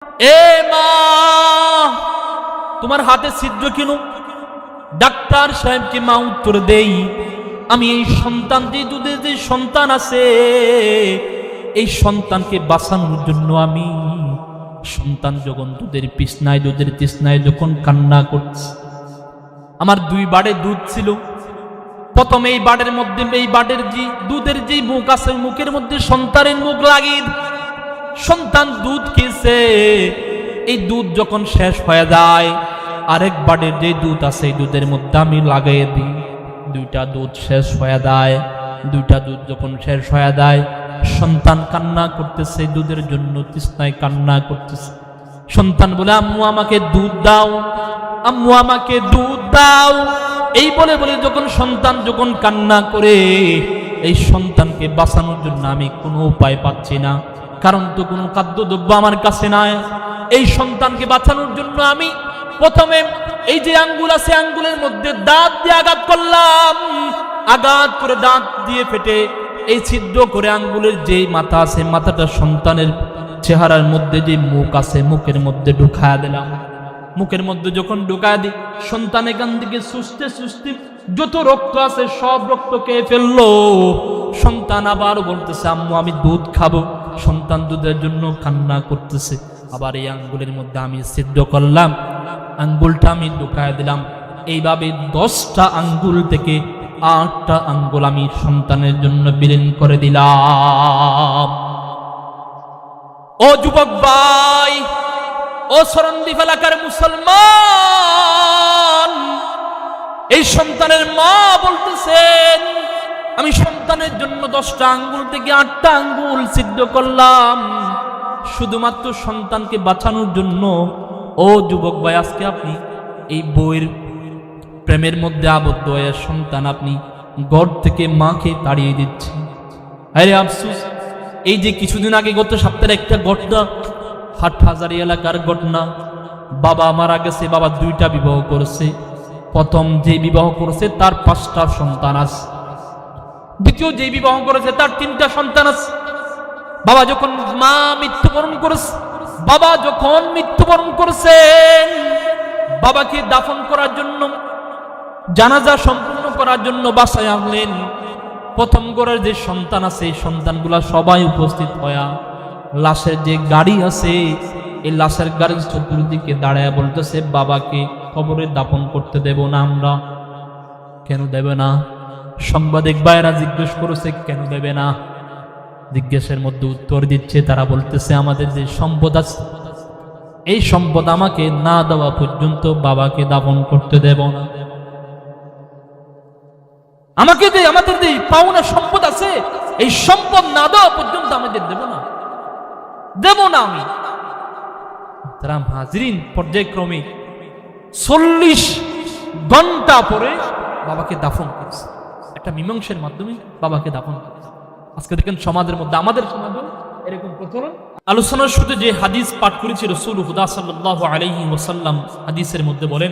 এ মা, তোমার হাতে ছিদ্র কেন? ডাক্তার সাহেবকে মা উত্তর দেই, আমি এই সন্তান, যে দুধের যে সন্তান আছে, এই সন্তানকে বাঁচানোর জন্য আমি সন্তান যখন দুধের তৃষ্ণায় যখন কান্না করছে, আমার 2 বাড়ে দুধ ছিল। প্রথমে এই বাড়ের মধ্যে, এই বাড়ের যে দুধের যে মুখ আছে, মুখের মধ্যে সন্তানের মুখ লাগিয়ে সন্তান দুধ খেয়েছে। এই দুধ যখন শেষ হয়ে যায়, আরেক বাড়ির যে দুধ আছে এই দুধের মধ্যে আমি লাগাই দিই। 2টা দুধ শেষ হয়ে যায়। 2টা দুধ যখন শেষ হয়ে যায়, সন্তান কান্না করতেছে, দুধের জন্য তৃষ্ণায় কান্না করতেছে। সন্তান বলে, আম্মু আমাকে দুধ দাও, আম্মু আমাকে দুধ দাও। এই বলে বলে যখন সন্তান যখন কান্না করে, এই সন্তানকে বাঁচানোর জন্য আমি কোনো উপায় পাচ্ছি না, কারণ তো কোনো খাদ্যদ্রব্য আমার কাছে নাই। এই সন্তানকে বাঁচানোর জন্য আমি প্রথমে এই যে আঙ্গুল আছে, আঙ্গুলের মধ্যে দাঁত দিয়ে আঘাত করলাম। আঘাত করে দাঁত দিয়ে ফেটে এই ছিদ্র করে আঙ্গুলের যে মাথা আছে, মাথাটা সন্তানের চেহারার মধ্যে যে মুখ আছে, মুখের মধ্যে ঢুকায়া দিলাম। মুখের মধ্যে যখন ঢুকায় দিই, সন্তান এখান থেকে সুস্থে সুস্থে যত রক্ত আছে সব রক্ত খেয়ে ফেললো। সন্তান আবার বলতেছে, আম্মু আমি দুধ খাবো। সন্তান দুধের জন্য কান্না করতেছে। আবার এই আঙ্গুলের মধ্যে আমি ছিদ্র করলাম, আঙ্গুলটা আমি ঢুকায় দিলাম। এইভাবে 10টা আঙ্গুল থেকে 8টা আঙ্গুল আমি সন্তানের জন্য বিলীন করে দিলাম। ও যুবক ভাই, ও সরণদ্বীপ এলাকার মুসলমান, এই সন্তানের মা বলতেছেন, আমি সন্তানের জন্য 10টা আঙ্গুল থেকে 8টা আঙ্গুল ছিদ্র করলাম শুধুমাত্র সন্তানকে বাঁচানোর জন্য। ও যুবক ভাই, আজকে আপনি এই বইয়ের প্রেমের মধ্যে আবদ্ধ হয়ে সন্তান আপনি ঘর থেকে মাকে তাড়িয়ে দিচ্ছেন। আরে আফসোস, এই যে কিছুদিন আগে গত সপ্তাহের একটা ঘটনা, হাটহাজারী এলাকার ঘটনা। বাবা মারা গেছে, বাবা 2টা বিবাহ করেছে। প্রথম যে বিবাহ করেছে তার 5টা সন্তান আছে, দ্বিতীয় যে বিবাহ করেছে তার 3টা সন্তান আছে। বাবা যখন মৃত্যুবরণ করেছেন, বাবাকে দাফন করার জন্য, জানাজা সম্পূর্ণ করার জন্য বাসায় আনলেন। প্রথম ঘরের যে সন্তান আছে, এই সন্তানগুলা সবাই উপস্থিত হয়া লাশের যে গাড়ি আছে, এই লাশের গাড়ির চতুর্দিকে দাঁড়ায় বলতেছে, বাবাকে কবরে দাফন করতে দেব না আমরা। কেন দেবে না? সাংবাদিক ভাইরা জিজ্ঞেস করেছে, কেন দেবে না? জিজ্ঞেসের মধ্যে উত্তর দিচ্ছে, তারা বলতেছে, আমাদের যে সম্পদ আছে, এই সম্পদ আমাকে না দেওয়া পর্যন্ত বাবাকে দাফন করতে দেব না। আমাদের যে পাওনা সম্পদ আছে, এই সম্পদ না দেওয়া পর্যন্ত আমাদের দেব না আমি। তারা হাজরিন, পর্যায়ক্রমে 40 ঘন্টা পরে বাবাকে দাফন করেছে, একটা মীমাংসার মাধ্যমে বাবাকে দাফন করেছে। আজকে দেখেন সমাজের মধ্যে, আমাদের সমাজে এরকম প্রচলন। আলোচনার শুরুতে যে হাদিস পাঠ করেছি, রাসূল হুদা সাল্লাল্লাহু আলাইহি ওয়াসাল্লাম হাদিসের মধ্যে বলেন,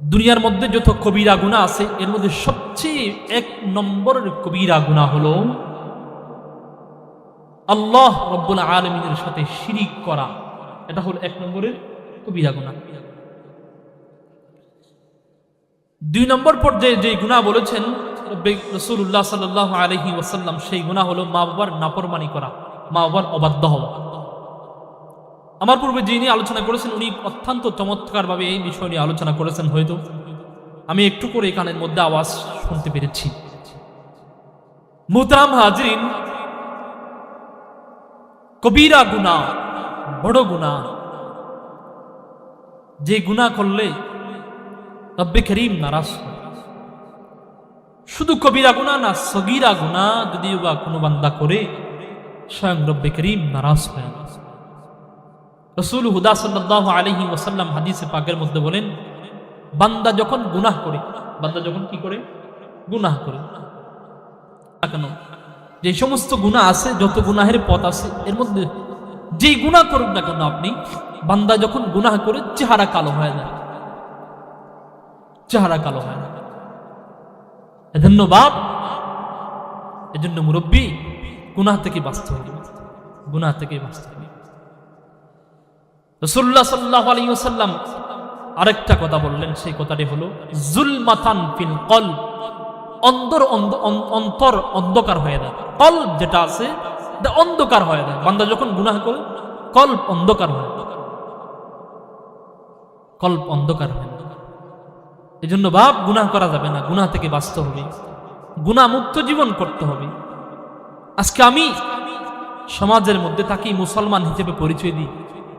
দুনিয়ার মধ্যে যত কবিরা গুনাহ আছে, এর মধ্যে সবচেয়ে 1 নম্বরের কবিরা গুনাহ হলো আল্লাহ রাব্বুল আলামিনের সাথে শিরিক করা। এটা হলো 1 নম্বরের কবিরা গুনাহ। 2 নম্বর পর্যায়ে যে গুনাহ বলেছেন রাসূলুল্লাহ সাল্লাল্লাহু আলাইহি ওয়াসাল্লাম, সেই গুনাহ হলো মা বাবার নাফরমানি করা, মা বাবার অবাধ্য হওয়া। আমার পূর্বে যিনি আলোচনা করেছেন, উনি অত্যন্ত চমৎকার ভাবে এই বিষয় নিয়ে আলোচনা করেছেন। হয়তো আমি একটু করে কানের মধ্যে আওয়াজ শুনতে পেরেছি। মুহতারাম হাজরিন, কবিরা গুনাহ, বড় গুনাহ, যে গুনাহ করলে রব্বে করিম নারাজ। শুধু কবিরা গুনাহ না, সগীরা গুনাহ যদিও বা কোনো বান্দা করে, স্বয়ং রব্বে করিম নারাজ হয়। রাসূল হুদা সাল্লাল্লাহু আলাইহি ওয়াসাল্লাম হাদিসে পাকের মধ্যে বলেন, বান্দা যখন গুনাহ করে, বান্দা যখন কি করে? গুনাহ করে। কেন? যে সমস্ত গুনাহ আছে, যত গুনাহের পথ আছে, এর মধ্যে যেই গুনাহ করুন না কেন আপনি, বান্দা যখন গুনাহ করে চেহারা কালো হয়ে যায়, চেহারা কালো হয় না। এজন্য বাপ, এজন্য মুরব্বী, গুনাহ থেকে বাঁচতে হবে, গুনাহ থেকে বাঁচতে হবে। রাসূলুল্লাহ সাল্লাল্লাহু আলাইহি ওয়াসাল্লাম আরেকটা কথা বললেন, সেই কথাটি হলো জুলমাতান ফিল কলব, অন্তর অন্ধকার হয়ে যায়। কলব যেটা আছে এটা অন্ধকার হয়ে যায়। বান্দা যখন গুনাহ করে কলব অন্ধকার হয়ে যায়, কলব অন্ধকার হয়ে যায়। এই জন্য বাপ গুনাহ করা যাবে না, গুনাহ থেকে বাঁচতে হবে, গুনাহ মুক্ত জীবন করতে হবে। আজকে আমি সমাজের মধ্যে থাকি, মুসলমান হিসেবে পরিচয় দিই,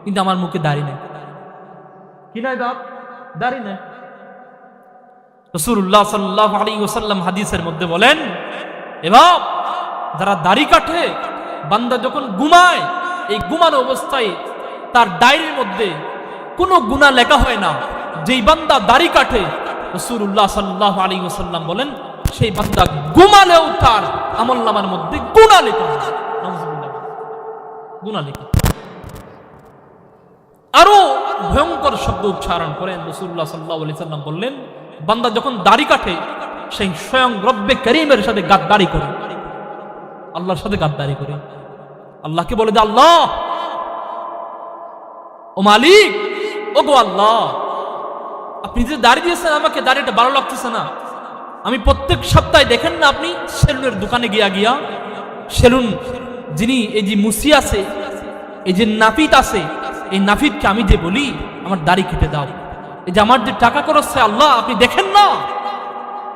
কিন্তু আমার মুখে দাড়ি নাই। কি নাই বাপ? দাড়ি নাই। রাসূলুল্লাহ সাল্লাল্লাহু আলাইহি ওয়াসাল্লাম হাদিসের মধ্যে বলেন, এ বাপ, যারা দাড়ি কাটে, বান্দা যখন ঘুমায়, এই ঘুমানো অবস্থায় তার ডায়েরির মধ্যে কোনো গুনাহ লেখা হয় না। যেই বান্দা দাড়ি কাটে, রাসূলুল্লাহ সাল্লাল্লাহু আলাইহি ওয়াসাল্লাম বলেন, সেই বান্দা ঘুমালেও তার আমলনামার মধ্যে গুনাহ লেখা হয়। নাউযুবিল্লাহ, গুনাহ লেখা। আরো ভয়ঙ্কর শব্দ উচ্চারণ করেন রাসূলুল্লাহ সাল্লাল্লাহু আলাইহি ওয়াসাল্লাম বললেন, বান্দা যখন দাড়ি কাটে, সেই স্বয়ং রব্বে করিমের সাথে গাদ্দারি করে, আল্লাহর সাথে গাদ্দারি করে। আল্লাহকে বলে যে, আল্লাহ, ও মালিক, ও গো আল্লাহ, আপনি যে দাড়ি দিয়েছেন আমাকে, দাড়িটা ভালো লাগতেছে না। আমি প্রত্যেক সপ্তাহে দেখেন না আপনি সেলুনের দোকানে গিয়া সেলুন যিনি এই যে মুসি আছে, এই যে নাপিত আছে, এই নাপিতকে আমি যে বলি আমার দাড়ি কেটে দাও, এই যে আমার যে টাকা খরচ, আল্লাহ আপনি দেখেন না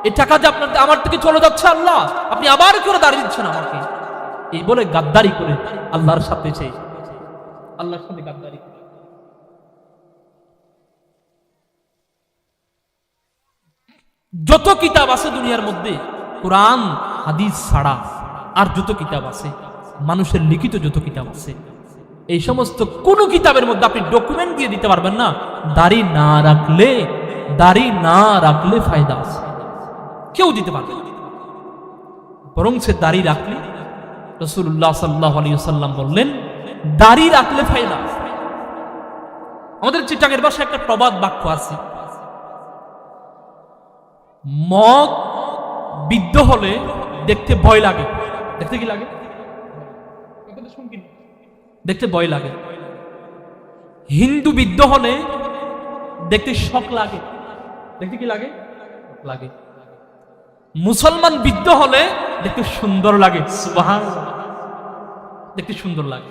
এই টাকা যে আপনার আমার থেকে চলে যাচ্ছে, আল্লাহ আপনি আবার করে দাড়ি দিচ্ছেন আমাকে, এই বলে গাদ্দারি করে আল্লাহর সাথে, আল্লাহর সাথে গাদ্দারি করে। যত কিতাব আছে দুনিয়ার মধ্যে, কোরআন হাদিস ছাড়া আর যত কিতাব আছে, মানুষের লিখিত যত কিতাব আছে, এই সমস্ত কোন কিতাবের মধ্যে আপনি ডকুমেন্ট দিয়ে দিতে পারবেন না দাড়ি না রাখলে ফায়দা আছে, কেউ দিতে পারবে না। বরং সে দাড়ি রাখলে, রাসূলুল্লাহ সাল্লাল্লাহু আলাইহি ওয়াসাল্লাম বললেন, দাড়ি রাখলে ফায়দা আছে। আমাদের চিটাগের ভাষায় একটা প্রবাদ বাক্য আছে, মগ বিদ্ধ হলে দেখতে ভয় লাগে। দেখতে কি লাগে? দেখতে ভয় লাগে। হিন্দু বিদ্ধ হলে দেখতে শখ লাগে। দেখতে কি লাগে? লাগে। মুসলমান বিদ্ধ হলে দেখতে সুন্দর লাগে। সুবহানাল্লাহ, দেখতে সুন্দর লাগে।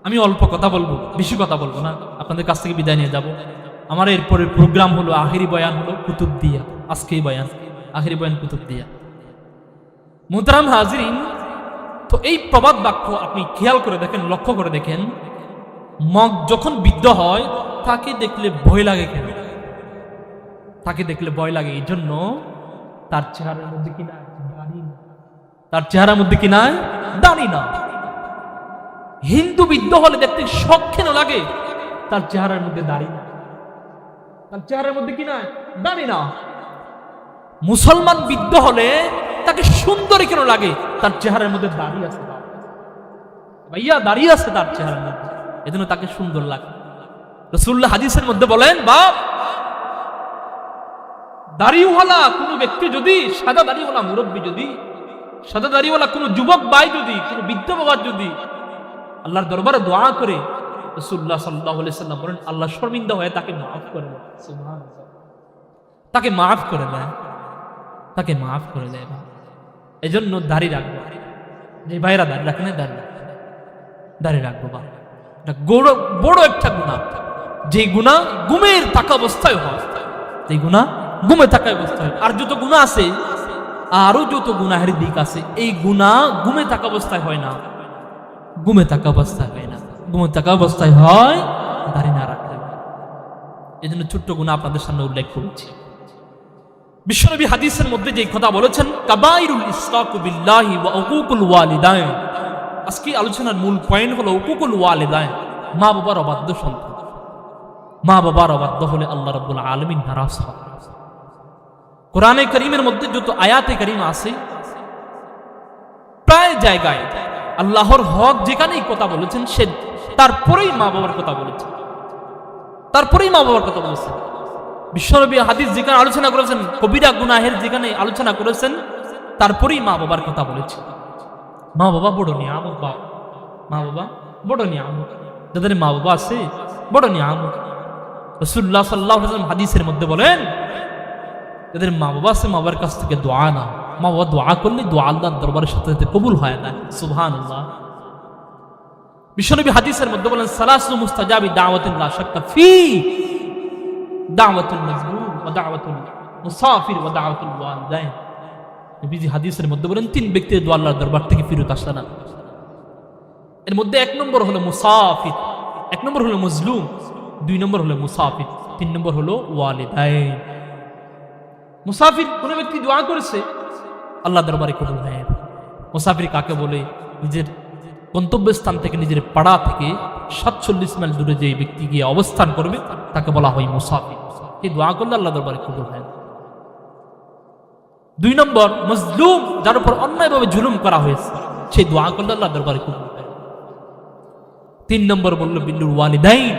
আমি অল্প কথা বলবো, বেশি কথা বলবো না, আপনাদের কাছ থেকে বিদায় নিয়ে যাব। আমার এরপরের প্রোগ্রাম হলো, আখেরি বয়ান হলো কুতুবদিয়া। আজকেই বয়ান, আখেরি বয়ান কুতুবদিয়া। মুহতারাম হাজিরিন, তো এই প্রবাদ বাক্য আপনি খেয়াল করে দেখেন, লক্ষ্য করে দেখেন, মগ যখন বিদ্ধ হয় তাকে দেখলে ভয় লাগে। কেন তাকে দেখলে ভয় লাগে? এই জন্য তার চেহারার মধ্যে কি নাই? দাড়ি না। তার চেহারার মধ্যে কি নাই? দাড়ি না। হিন্দু বিদ্ধ হলে দেখতে শখ কেন লাগে? তার চেহারার মধ্যে দাড়ি না। তার চেহারার মধ্যে কি নাই? দাড়ি না। মুসলমান বিদ্ধ হলে তাকে সুন্দরী কেন লাগে? তার চেহারার মধ্যে দাড়ি আছে। ভাইয়া দাড়ি আছে তার চেহারার মধ্যে, এজন্য তাকে সুন্দর লাগে। রাসূলুল্লাহ হাদিসের মধ্যে বলেন, বাপ, দাড়িওয়ালা কোন ব্যক্তি যদি, সাদা দাড়িওয়ালা মুরব্বী যদি, সাদা দাড়িওয়ালা কোন যুবক ভাই যদি, কোন বৃদ্ধ বাবা যদি আল্লাহর দরবারে দোয়া করে, রাসূলুল্লাহ সাল্লাল্লাহু আলাইহি ওয়াসাল্লাম বলেন, আল্লাহ শর্মিন্দা হয়ে তাকে মাফ করে দেয়। সুবহানাল্লাহ, তাকে মাফ করে দেয়, তাকে মাফ করে দেয়। এই জন্য দাড়ি রাখবো। যে ভাইরা দাড়ি রাখেন, দাড়ি রাখবো। বা এটা বড় একটা গুনাহ, যে গুনাহ ঘুমের থাকা অবস্থায় হয়, যে গুনাহ ঘুমে থাকা অবস্থায়। আর যত গুনাহ আছে, আরো যত গুনাহের দিক আছে, এই গুনাহ ঘুমে থাকা অবস্থায় হয় না, ঘুমে থাকা অবস্থায় হয় না, ঘুমে থাকা অবস্থায় হয় দাড়ি না রাখলে। এই জন্য ছোট্ট গুনাহ আপনাদের সামনে উল্লেখ করেছি। বিশ্বনবী হাদিসের মধ্যে যে কথা বলেছেন, কাবাইরুল ইশরাকু বিল্লাহি ওয়া উকুকুল ওয়ালিদাইন। আজকে আলোচনার মূল পয়েন্ট হলো উকুকুল ওয়ালিদাইন, মা বাবার অবাধ্য সন্তান। মা বাবার অবাধ্য হলে আল্লাহ রাব্বুল আলামিন নারাজ হন। কোরআনে কারীমের মধ্যে যত আয়াতে কারীমা আছে, প্রায় জায়গায় আল্লাহর হক যেখানেই কথা বলেছেন, সে তারপরেই মা বাবার কথা বলেছেন, তারপরেই মা বাবার কথা বলেছেন। বিশ্বনবী হাদিস যেখানে আলোচনা করেছেন, কবিরা গুনাহের যেখানে আলোচনা করেছেন, তারপরেই মা বাবার কথা বলেছেন। মা বাবা বড় নিয়ামত। মা বাবা বড় নিয়ামত। যাদের মা বাবা আছে বড় নিয়ামত। রাসূলুল্লাহ সাল্লাল্লাহু আলাইহি ওয়াসাল্লাম হাদিসের মধ্যে বলেন, যাদের মা বাবা আছে মা বাবার কাছ থেকে দোয়া না, মা বাবা দোয়া করলে দোয়া আল্লাহর দরবারের সাথে সাথে কবুল হয় না। সুবহানাল্লাহ। বিশ্বনবী হাদিসের মধ্যে বলেন, সালাসু মুস্তাজাবি দাওয়াতিন লা শাক্কা ফি, দাওয়াতুল মাজলুম ওয়া দাওয়াতুল মুসাফির ওয়া দাওয়াতুল ওয়ালিদাইন। নবীজি হাদিসের মধ্যে বলেন, তিন ব্যক্তির দোয়া আল্লাহর দরবার থেকে ফিরত আসে না। এর মধ্যে এক নম্বর হলো মুসাফির, এক নম্বর হলো মাজলুম, দুই নম্বর হলো মুসাফির, তিন নম্বর হলো ওয়ালিদাইন। মুসাফির কোন ব্যক্তি দোয়া করেছে আল্লাহ দরবারে কবুল হয়। মুসাফির কাকে বলে? নিজের গন্তব্যস্থান থেকে, নিজের পাড়া থেকে 47 মাইল দূরে যে ব্যক্তি গিয়ে অবস্থান করবে তাকে বলা হয় মুসাফির। এই দোয়া করলে আল্লাহ দরবারে কবুল হয়। দুই নম্বর মাজলুম, যার উপর অন্যায়ভাবে জুলুম করা হয়েছে, সেই দোয়া করলে আল্লাহ দরবারে কবুল হয়। তিন নম্বর বললো বিল্লুল ওয়ালিদাইন,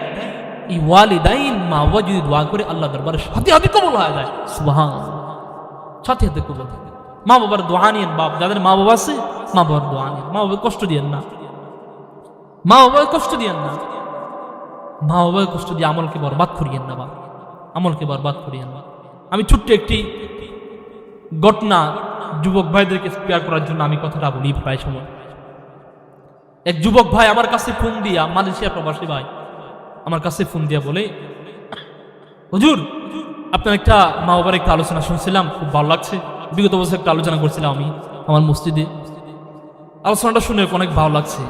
এই ওয়ালিদাইন মা বাবা যদি দোয়া করে আল্লাহ দরবারে সাথে সাথে কবুল হয়ে যায়। সুবহানাল্লাহ, সাথে সাথে কবুল হয়। মা বাবার দোয়া নিয়েন, বাপ যাদের মা বাবা আছে মা বাবার দোয়া নিয়েন। মা বাবা কষ্ট দিয়েন না, মা বাবা কষ্ট দিয়েন না, মা বাবা কষ্ট দিয়ে আমলকে বরবাদ করিয়েন না, বাবা আমলকে বরবাদ করিয়েন না। আমি ছোট্ট একটি ঘটনা যুবক ভাইদেরকে শেয়ার করার জন্য আমি কথাটা বলি। প্রায় সময় এক যুবক ভাই আমার কাছে ফোন দিয়া, মালয়েশিয়া প্রবাসী ভাই আমার কাছে ফোন দিয়া বলে, হুজুর আপনার একটা মা বাবার একটা আলোচনা শুনছিলাম, খুব ভালো লাগছে। বিগত বছর একটা আলোচনা করছিলাম আমি আমার মসজিদে, আলোচনাটা শুনে অনেক ভালো লাগছে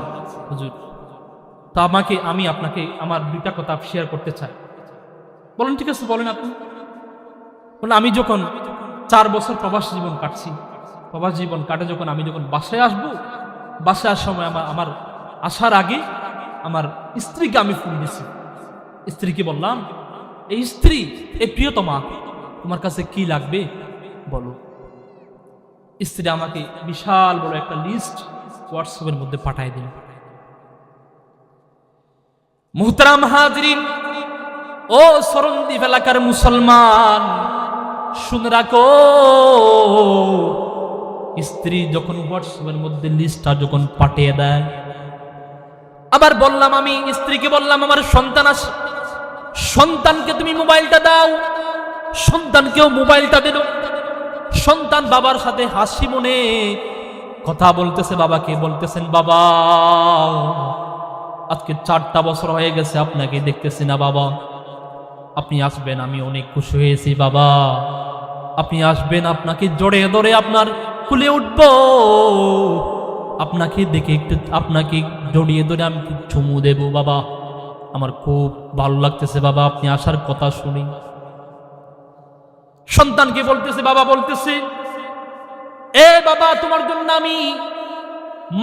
হুজুর। তা আমি আপনাকে আমার দুইটা কথা শেয়ার করতে চাই। বলেন ঠিক আছে, বলেন আপনি। বলেন আমি যখন 4 বছর প্রবাস জীবন কাটছি, প্রবাস জীবন কাটে যখন আমি যখন বাসায় আসবো, বাসায় আসার সময় আমার আসার আগে আমার স্ত্রীকে আমি ফোন দিছি। স্ত্রীকে বললাম, এই স্ত্রী, এই প্রিয়তমা, তোমার কাছে কি লাগবে বলো। স্ত্রী আমাকে বিশাল বড় একটা লিস্ট হোয়াটসঅ্যাপের মধ্যে পাঠায় দিল। মুহতারাম হাজরিন, ও সরণদ্বীপ এলাকার মুসলমান শুনে রাখো, স্ত্রী যখন হোয়াটসঅ্যাপের মধ্যে লিস্টটা যখন পাঠিয়ে দেয়, আবার বললাম, আমি স্ত্রীকে বললাম আমার সন্তান আছে, সন্তানকে তুমি মোবাইলটা দাও। সন্তানকেও মোবাইলটা দিল। সন্তান বাবার সাথে হাসি মনে কথা বলতেছে, বাবাকে বলতেছেন, বাবা আজকে 4টা বছর হয়ে গেছে আপনাকে দেখতেছি না বাবা, আপনি আসবেন, আমি অনেক খুশি হয়েছি বাবা, আপনি আসবেন, আপনাকে জড়িয়ে ধরে আপনার কুলে উঠবো, আপনাকে দেখে একটু আপনাকে জড়িয়ে ধরে আমি চুমু দেব বাবা, আমার খুব ভালো লাগতেছে বাবা, আপনি আসার কথা শুনি। সন্তানকে বলতেছে, বাবা বলতেছে, এ বাবা তোমার জন্য আমি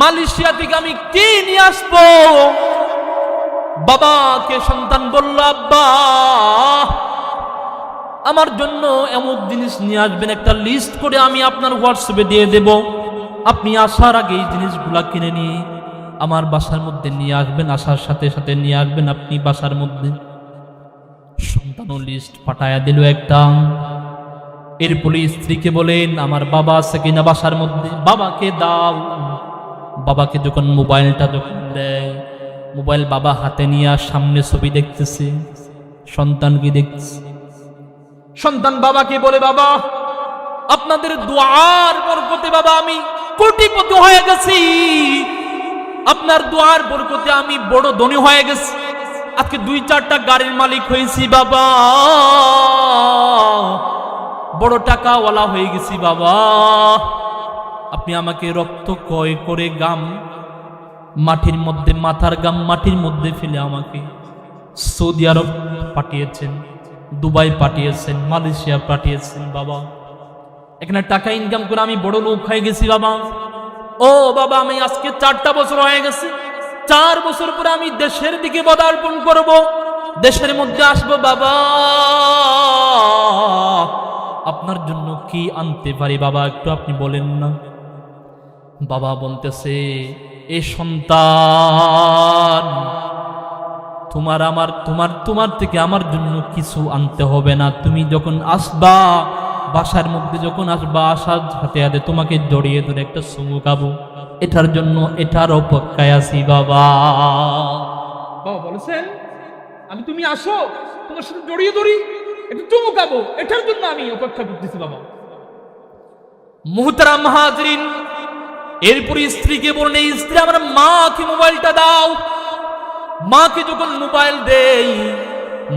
মালয়েশিয়া থেকে আমি কি নিয়ে আসবো। বাবাকে সন্তান বলল, আব্বা আমার জন্য এমন জিনিস নিয়ে আসবেন, একটা লিস্ট করে আমি আপনার হোয়াটসঅ্যাপে দিয়ে দেব, আপনি আসার আগে এই জিনিসগুলা কিনে নিয়ে আমার বাসার মধ্যে নিয়ে আসবেন, আসার সাথে সাথে নিয়ে আসবেন আপনি বাসার মধ্যে। সন্তানও লিস্ট পাঠায়া দিল একটা। এরপরে স্ত্রীকে বলেন, আমার বাবা আছে কিনা বাসার মধ্যে, বাবাকে দাও। বাবাকে যখন মোবাইলটা যখন দেয়, মোবাইল বাবা হাতে নিয়ে সামনে ছবি দেখতেছে, সন্তানকে দেখতেছে। সন্তান বাবাকে বলে, বাবা আপনাদের দোয়ার বরকতে বাবা আমি কোটিপতি হয়ে গেছি, আপনার দোয়ার বরকতে আমি বড় ধনী হয়ে গেছি, আজকে 2-4টা গাড়ির মালিক হয়েছি বাবা, বড় টাকাওয়ালা হয়ে গেছি বাবা, আপনি আমাকে রক্ত ক্ষয় করে গাম মাটির মধ্যে, মাথার গাম মাটির মধ্যে ফেলে আমাকে সৌদি আরব পাঠিয়েছেন, দুবাই পাঠিয়েছেন, মালয়েশিয়া পাঠিয়েছেন বাবা, এখানে টাকা ইনকাম করে আমি বড় লোক হয়ে গেছি বাবা। ও বাবা আমি আজকে 4টা বছর হয়ে গেছে, 4 বছর পরে আমি দেশের দিকে পদার্পণ করব, দেশের মধ্যে আসবো বাবা, আপনার জন্য কি আনতে পারি বাবা একটু আপনি বলেন না। বাবা বলতেছে, এ সন্তান তোমার থেকে আমার জন্য কিছু আনতে হবে না, তুমি যখন আসবা বাসার মধ্যে যখন আসবা, আসার সাথে সাথে তোমাকে জড়িয়ে ধরে একটা চুমু খাবো, এটার জন্য এটার অপেক্ষায় আছি বাবা। বাবা বলেছেন আমি তুমি আসো, তোমার সাথে জড়িয়ে ধরি, একটু চুমু খাবো, এটার জন্য আমি অপেক্ষা করতেছি বাবা। মুহতারাম হাজরিন, এরপরে স্ত্রীকে বললেন, স্ত্রী আমার মাকে মোবাইলটা দাও। মাকে যখন মোবাইল দেই,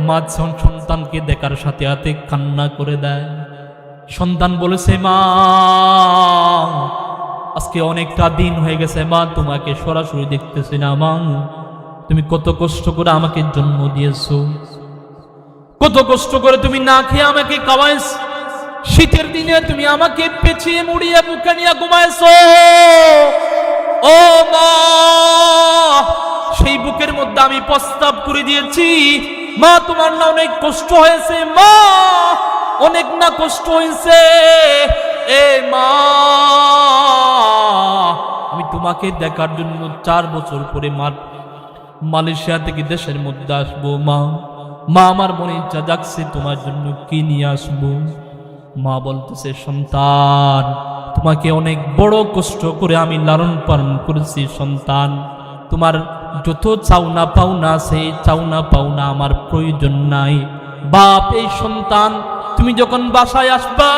মা সন্তানকে দেখার সাথে সাথে কান্না করে দেয়। সন্তান বলেছে, মা আজকে অনেকটা দিন হয়ে গেছে মা, তোমাকে সরাসরি দেখতেছি না মা। তুমি কত কষ্ট করে আমাকে জন্ম দিয়েছো, কত কষ্ট করে তুমি না খেয়ে আমাকে খাওয়াইছ, শীতের দিনে তুমি আমাকে পেঁচিয়ে মুড়িয়ে বুকে নিয়ে ঘুমাইছো। ও মা, সেই বুকের মধ্যে আমি প্রস্তাব করে দিয়েছি। মা তোমার না অনেক কষ্ট হয়েছে মা, অনেক না কষ্ট হয়েছে। এ মা, আমি তোমাকে দেখার জন্য 4 বছর পরে মালয়েশিয়া থেকে দেশের মধ্যে আসবো মা। মা আমার মনে ইচ্ছা যাচ্ছে তোমার জন্য কি নিয়ে আসবো। মা বলতেছে, সন্তান তোমাকে অনেক বড় কষ্ট করে আমি লালন পালন করেছি সন্তান, তোমার যত চাওনা পাওনা আছে চাওনা পাওনা আমার প্রয়োজন নাই। বাপ, এই সন্তান তুমি যখন বাসায় আসবা,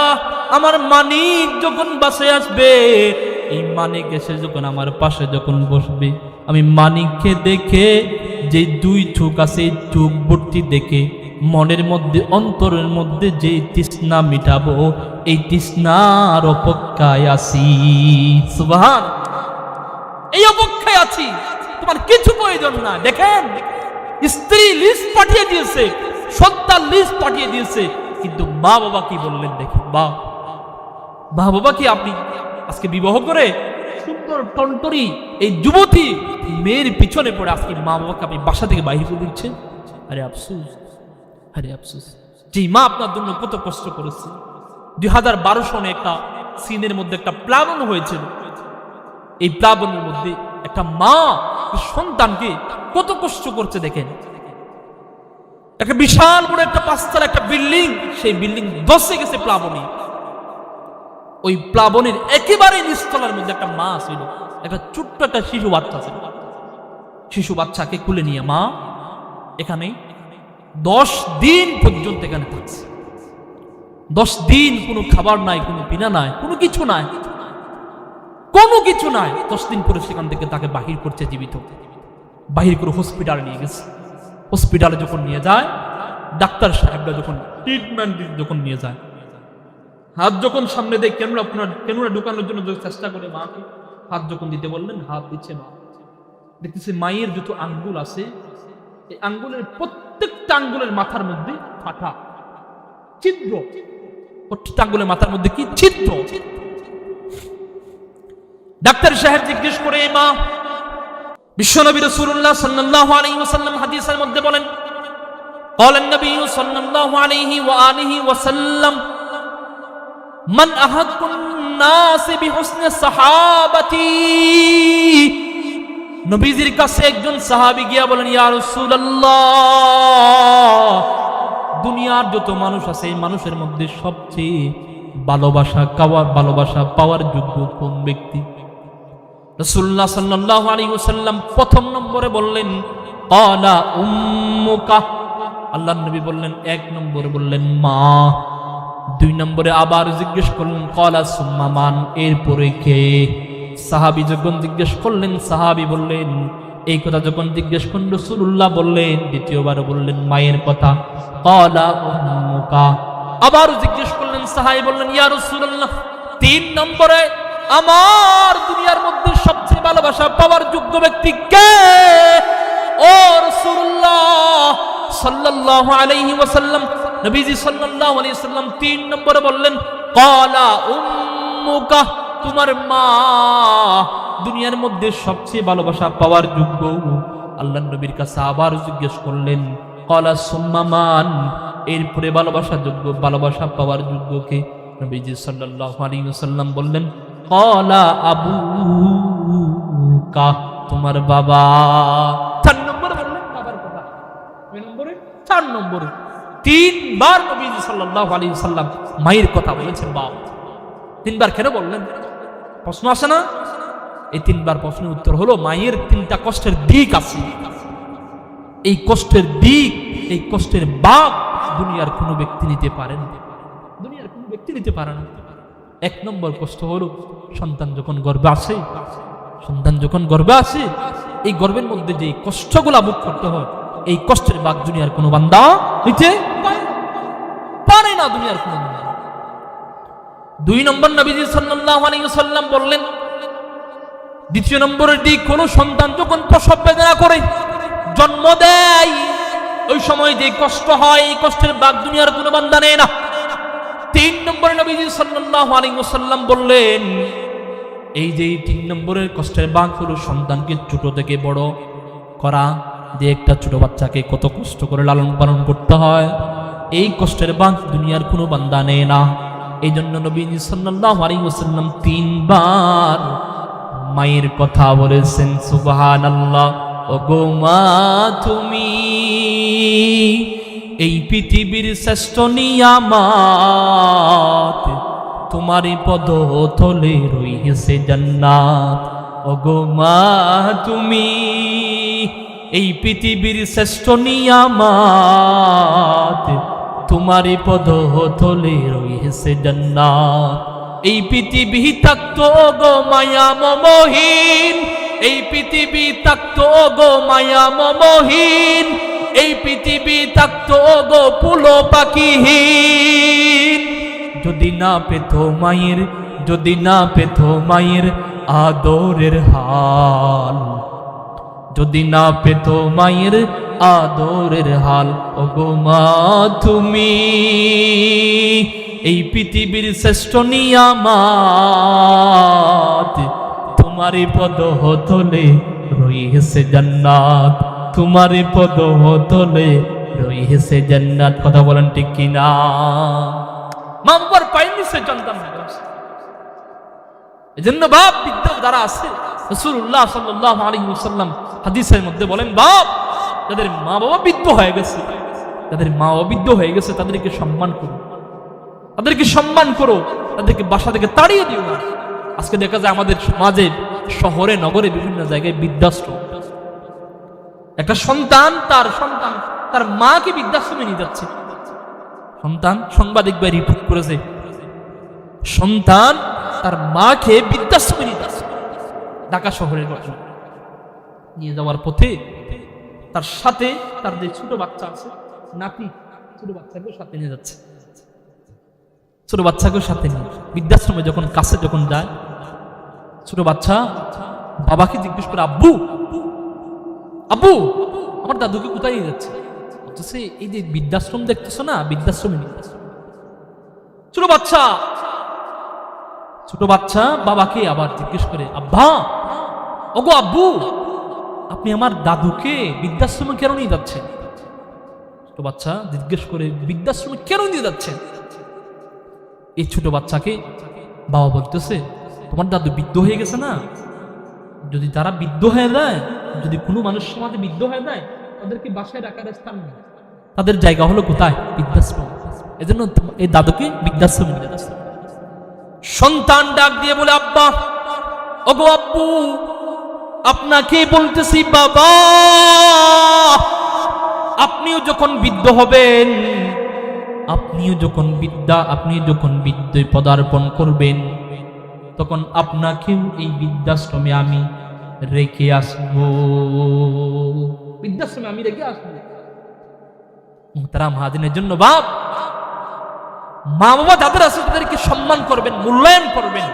আমার মানিক যখন বাসায় আসবে, এই মানিক এসে যখন আমার পাশে যখন বসবে, আমি মানিককে দেখে যে 2 চোখ আছে, চোখ ভর্তি দেখে মনের মধ্যে অন্তরের মধ্যে যে তৃষ্ণা মিটাবো, এই তৃষ্ণার অপেক্ষায় আছি। সুবহান, এই অপেক্ষায় আছি, তোমার কিছু প্রয়োজন না। দেখেন, স্ত্রী লিস্ট পাঠিয়ে দিয়েছে, সন্তান লিস্ট পাঠিয়ে দিয়েছে, কিন্তু মা বাবা কি বললেন দেখেন। মা বাবা কি আপনি আজকে বিবাহ করে সুন্দর টনটরি এই যুবতী মেয়ের পিছনে পড়ে আজকে মা বাবাকে আপনি বাসা থেকে বাইরে করে দিচ্ছেন। আরে আফসোস, আরে আফসোস, যে মা আপনার জন্য কত কষ্ট করেছে। 2012 সনে একটা সিনের মধ্যে একটা প্লাবন হয়েছিল। এই প্লাবনের মধ্যে একটা মা সন্তানকে কত কষ্ট করছে দেখেন। একটা বিশাল বড় একটা 5 তলা একটা বিল্ডিং, সেই বিল্ডিং ধসে গেছে প্লাবনে। ওই প্লাবনের একেবারে নিচতলার মধ্যে একটা মা ছিল, একটা ছোট্ট একটা শিশু বাচ্চা ছিল। শিশু বাচ্চাকে কুলে নিয়ে মা এখানে 10 দিন পর্যন্ত এখানে থাকছে। 10 দিন কোনো খাবার নাই, কোনো পিনা নাই, কোনো কিছু নাই, কোনো কিছু নাই। 10 দিন পরে সেখান থেকে তাকে বাহির করছে জীবিত, বাহির করে হসপিটালে নিয়ে গেছে। হসপিটালে যখন নিয়ে যায়, ডাক্তার সাহেবরা যখন ট্রিটমেন্ট যখন নিয়ে যায়, হাত যখন সামনে দেয়, কেননা ঢুকানোর জন্য চেষ্টা করে মাকে, হাত যখন দিতে বললেন, হাত দিচ্ছে মা। দেখতেছে মায়ের যত আঙ্গুল আছে, এই আঙ্গুলের প্রত্যেকটা আঙ্গুলের মাথার মধ্যে ফাটা ছিদ্র, প্রত্যেকটা আঙ্গুলের মাথার মধ্যে কি ছিদ্র। ডাক্তার সাহেব জিজ্ঞেস করে, মা, বিশ্বনবী রাসূলুল্লাহ সাল্লাল্লাহু আলাইহি ওয়াসাল্লাম হাদিসের মধ্যে বলেন, قال النبي صلى الله عليه وآله وسلم من أحق الناس بحسن صحابتي। নবীজির কাছে একজন সাহাবী গিয়া বলেন, ইয়া রাসূলুল্লাহ, দুনিয়ার যত মানুষ আছে, এই মানুষের মধ্যে সবচেয়ে ভালোবাসা পাওয়ার যোগ্য কোন ব্যক্তি? রাসূলুল্লাহ সাল্লাল্লাহু আলাইহি ওয়াসাল্লাম প্রথম নম্বরে বললেন, ক্বালা উম্মুকা। আল্লাহর নবী বললেন, 1 নম্বরে বললেন মা। 2 নম্বরে আবার জিজ্ঞেস করলেন, ক্বালা সুম্মা মান, এরপরে কে? সাহাবী যখন জিজ্ঞেস করলেন, সাহাবী বললেন, এই কথা যখন জিজ্ঞেস করলেন, রাসূলুল্লাহ বললেন, দ্বিতীয়বার বললেন মায়ের কথা, ক্বালা উম্মুকা। আবার জিজ্ঞেস করলেন, সাহাবী বললেন, ইয়া রাসূলুল্লাহ, 3 নম্বরে আমার দুনিয়ার মধ্যে সবচেয়ে ভালোবাসা পাওয়ার যোগ্য ব্যক্তি কে? ও রাসূলুল্লাহ সাল্লাল্লাহু আলাইহি ওয়াসাল্লাম, নবীজি সাল্লাল্লাহু আলাইহি ওয়াসাল্লাম 3 নম্বরে বললেন, ক্বালা উম্মুকা, তোমার মা দুনিয়ার মধ্যে সবচেয়ে ভালোবাসা পাওয়ার যোগ্য। আল্লাহর নবীর কাছে আবার জিজ্ঞেস করলেন, ক্বালা সুম্মা মান, এরপরে ভালোবাসা পাওয়ার যোগ্য কে? নবীজি সাল্লাল্লাহু আলাইহি ওয়াসাল্লাম বললেন, ক্বালা আবুকা, তোমার বাবা। 4 নম্বরে বললেন বাবার কথা। 4 নম্বরে 3 বার নবীজি সাল্লাল্লাহু আলাইহি ওয়াসাল্লাম মায়ের কথা বলেছেন। বাপ 3 বার কেন বললেন? প্রশ্ন আসে না? এই 3 বার প্রশ্নের উত্তর হলো, মায়ের 3টা কষ্টের দিক আছে। এই কষ্টের দিক, এই কষ্টের বাগ দুনিয়ার কোনো ব্যক্তি নিতে পারে না, দুনিয়ার কোনো ব্যক্তি নিতে পারে না। এক নম্বর কষ্ট হলো সন্তান যখন গর্ভে আসে, সন্তান যখন গর্ভে আসে, এই গর্ভের মধ্যে যে কষ্টগুলা ভোগ করতে হয়, এই কষ্টের বাগ দুনিয়ার কোনো বান্দা নিতে পারে না, দুনিয়ার কোনো বান্দা। 2 নম্বর নবীজি সাল্লাল্লাহু আলাইহি ওয়াসাল্লাম বললেন, দ্বিতীয় নম্বরের দিক হলো সন্তান যখন প্রসব বেদনা করে, জন্ম দেয়, ওই সময় যে কষ্ট হয়, এই কষ্টের বাগ দুনিয়ার কোনো বান্দা নেয় না। 3 নম্বরে নবীজি সাল্লাল্লাহু আলাইহি ওয়াসাল্লাম বললেন, এই যে 3 নম্বরের কষ্টের বাগ হলো সন্তানকে ছোট থেকে বড় করা, যে একটা ছোট বাচ্চাকে কত কষ্ট করে লালন পালন করতে হয়, এই কষ্টের বাগ দুনিয়ার কোনো বান্দা নেয় না। এই জন্য নবীজি সাল্লাল্লাহু আলাইহি ওয়াসাল্লাম 3 বার মায়ের কথা বলেছেন, সুবহানাল্লাহ। ওগো মা তুমি এই পৃথিবীর শ্রেষ্ঠ নিয়ামত, তোমারই পদতলে রয়েছে জান্নাত। ওগো মা তুমি এই পৃথিবীর শ্রেষ্ঠ নিয়ামত, তোমারই পদতলে রয়েছে জান্নাত। এই পৃথিবী থাকতো গো মায়া মমহীন, এই পৃথিবী থাকতো গো মায়া মমহীন, এই পৃথিবী থাকতো গো ফুলো পাখিহীন, যদি না পেত মায়ের, যদি না পেত মায়ের আদরের হাল, যদি না পেত মায়ের আদরের হাল। ওগো মা তুমি এই পৃথিবীর শ্রেষ্ঠ নিয়ামত, তোমারই পদতলে রয়েছে জান্নাত, তোমারই পদতলে রয়েছে জান্নাত। কথা বলেন ঠিক কিনা? মা বাবার পায়ের নিচে সন্তান, এজন্য বাপ বৃদ্ধ যারা আছে, রাসূলুল্লাহ সাল্লাল্লাহু আলাইহি ওয়াসাল্লাম হাদিসের মধ্যে বলেন, বাপ যাদের মা বাবা বৃদ্ধ হয়ে গেছে, যাদের মা বাবা বৃদ্ধ হয়ে গেছে, তাদেরকে সম্মান করো, তাদেরকে সম্মান করো, তাদেরকে বাসা থেকে তাড়িয়ে দিও না। আজকে দেখা যায় আমাদের সমাজে, শহরে নগরে বিভিন্ন জায়গায় বৃদ্ধাশ্রম, একটা সন্তান তার মাকে বৃদ্ধাশ্রমে নিয়ে যাচ্ছে। সন্তান, সাংবাদিক ভাই রিপোর্ট করেছে, সন্তান তার মাকে বৃদ্ধাশ্রমে নিয়ে যাচ্ছে। ঢাকা শহরের ঘটনা। নিয়ে যাওয়ার পথে তার সাথে তার যে ছোট বাচ্চা আছে, নাতি, ছোট বাচ্চাকেও সাথে নিয়ে যাচ্ছে, ছোট বাচ্চাকেও সাথে নিয়ে বৃদ্ধাশ্রমে যখন কাছে যখন যায়, ছোট বাচ্চা বাবাকে জিজ্ঞেস করে, আব্বু আব্বু আমার দাদুকে কোথায় নিয়ে যাচ্ছে? বলতেছে, এই যে বৃদ্ধাশ্রম দেখতেছো না, বৃদ্ধাশ্রমে নিয়ে যাচ্ছে। ছোট বাচ্চা বাবাকে আবার জিজ্ঞেস করে, আব্বা, ওগো আব্বু, আপনি আমার দাদুকে বৃদ্ধাশ্রমে কেন নিয়ে যাচ্ছেন? ছোট বাচ্চা জিজ্ঞেস করে, বৃদ্ধাশ্রমে কেন নিয়ে যাচ্ছেন? এই ছোট বাচ্চাকে বাবা বলতেছে, তোমার দাদু বৃদ্ধ হয়ে গেছে না, যদি তারা বৃদ্ধ হয়ে যায়, যদি কোনো মানুষ সমাজে বৃদ্ধ হয়ে যায়, তাদেরকে বাসায় রাখার স্থান নেই, তাদের জায়গা হলো কোথায়? বৃদ্ধাশ্রম। এজন্য এই দাদুকে বৃদ্ধাশ্রমে নিয়ে যাচ্ছে। সন্তান ডাক দিয়ে বলে, আব্বা, ওগো আব্বু, আপনাকে বলতেছি বাবা, আপনিও যখন বৃদ্ধ হবেন, আপনি যখন বৃদ্ধ পদার্পণ করবেন, তখন আপনাকেও এই বৃদ্ধাশ্রমে আমি রেখে আসবো, বৃদ্ধাশ্রমে আমি রেখে আসবো। মুহতারাম হাজিনের জন্য বাপ, মা বাবা যাদের আছে তাদেরকে সম্মান করবেন, মূল্যায়ন করবেন।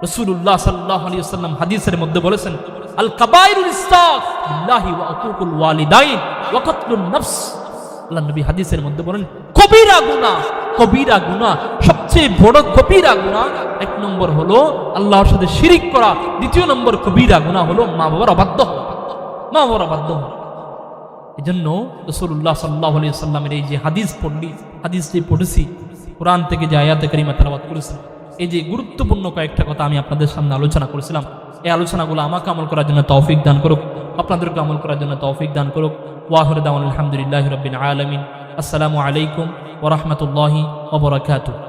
রাসূলুল্লাহ সাল্লাল্লাহু আলাইহি ওয়াসাল্লাম হাদিসের মধ্যে বলেছেন, আল কাবাইরুল ইসরাফ বিল্লাহি ওয়া উকুকুল ওয়ালিদাইন ওয়া কাতলুন নফস। আল্লাহ নবী হাদিসের মধ্যে বলেন, কবিরা গুনাহ, সবচেয়ে বড় কবিরা গুনাহ, 1 নম্বর হলো আল্লাহর সাথে শিরিক করা, 2 নম্বর কবিরা গুনাহ হলো মা বাবার অবাধ্য হওয়া। এজন্য রাসূলুল্লাহ সাল্লাল্লাহু আলাইহি ওয়াসাল্লামের এই যে হাদিসটি পড়েছি, কোরআন থেকে যে আয়াতে কারিমা তেলাওয়াত করেছি, এই যে গুরুত্বপূর্ণ কয়েকটা কথা আমি আপনাদের সামনে আলোচনা করেছিলাম, এই আলোচনাগুলো আমাকে আমল করার জন্য তৌফিক দান করুক, আপনাদেরকে আমল করার জন্য তৌফিক দান করুক। ওয়া আখিরু দাওয়ানা আলহামদুলিল্লাহি রাব্বিল আলামিন। আসসালামু আলাইকুম ওয়া রাহমাতুল্লাহি ওয়া বারাকাতুহু।